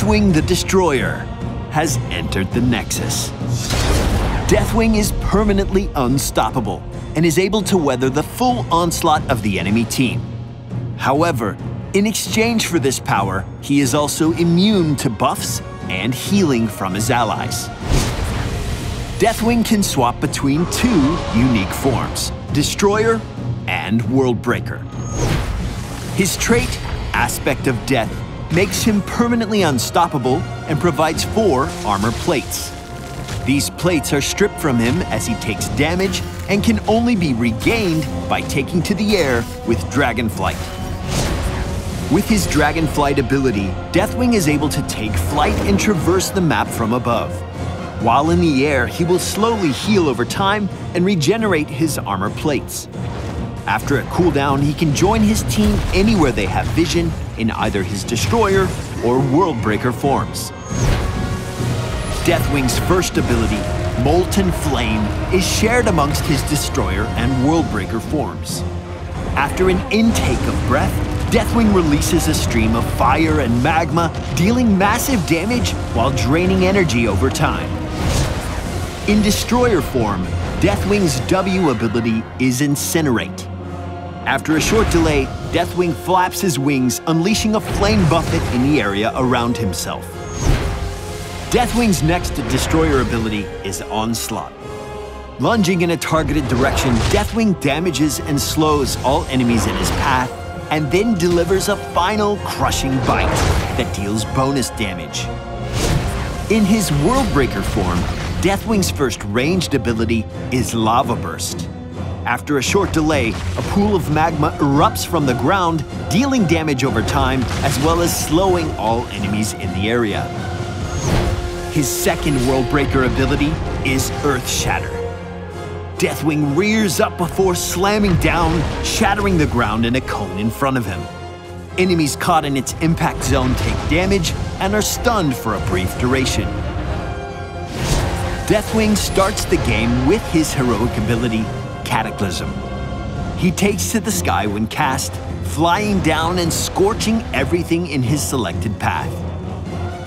Deathwing the Destroyer has entered the Nexus. Deathwing is permanently unstoppable and is able to weather the full onslaught of the enemy team. However, in exchange for this power, he is also immune to buffs and healing from his allies. Deathwing can swap between two unique forms, Destroyer and Worldbreaker. His trait, Aspect of Death, makes him permanently unstoppable and provides 4 armor plates. These plates are stripped from him as he takes damage and can only be regained by taking to the air with Dragonflight. With his Dragonflight ability, Deathwing is able to take flight and traverse the map from above. While in the air, he will slowly heal over time and regenerate his armor plates. After a cooldown, he can join his team anywhere they have vision in either his Destroyer or Worldbreaker forms. Deathwing's first ability, Molten Flame, is shared amongst his Destroyer and Worldbreaker forms. After an intake of breath, Deathwing releases a stream of fire and magma, dealing massive damage while draining energy over time. In Destroyer form, Deathwing's W ability is Incinerate. After a short delay, Deathwing flaps his wings, unleashing a flame buffet in the area around himself. Deathwing's next Destroyer ability is Onslaught. Lunging in a targeted direction, Deathwing damages and slows all enemies in his path, and then delivers a final crushing bite that deals bonus damage. In his Worldbreaker form, Deathwing's first ranged ability is Lava Burst. After a short delay, a pool of magma erupts from the ground, dealing damage over time, as well as slowing all enemies in the area. His second Worldbreaker ability is Earth Shatter. Deathwing rears up before slamming down, shattering the ground in a cone in front of him. Enemies caught in its impact zone take damage and are stunned for a brief duration. Deathwing starts the game with his heroic ability, Cataclysm. He takes to the sky when cast, flying down and scorching everything in his selected path.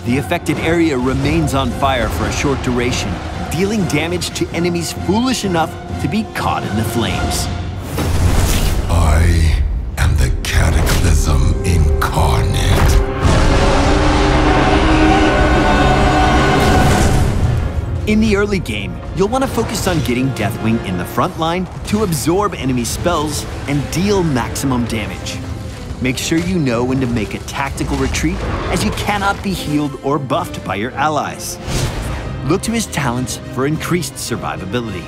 The affected area remains on fire for a short duration, dealing damage to enemies foolish enough to be caught in the flames. I am the Cataclysm incarnate. In the early game, you'll want to focus on getting Deathwing in the front line to absorb enemy spells and deal maximum damage. Make sure you know when to make a tactical retreat, as you cannot be healed or buffed by your allies. Look to his talents for increased survivability.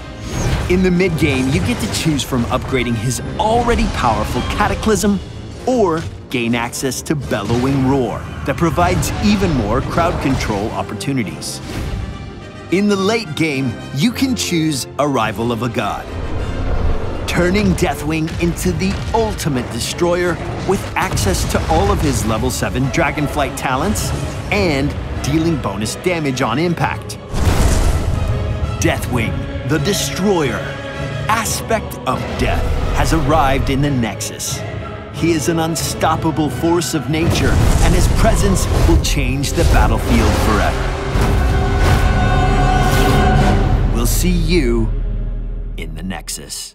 In the mid-game, you get to choose from upgrading his already powerful Cataclysm or gain access to Bellowing Roar that provides even more crowd control opportunities. In the late game, you can choose Arrival of a God, turning Deathwing into the ultimate destroyer with access to all of his level 7 Dragonflight talents and dealing bonus damage on impact. Deathwing, the Destroyer, Aspect of Death, has arrived in the Nexus. He is an unstoppable force of nature, and his presence will change the battlefield forever. We'll see you in the Nexus.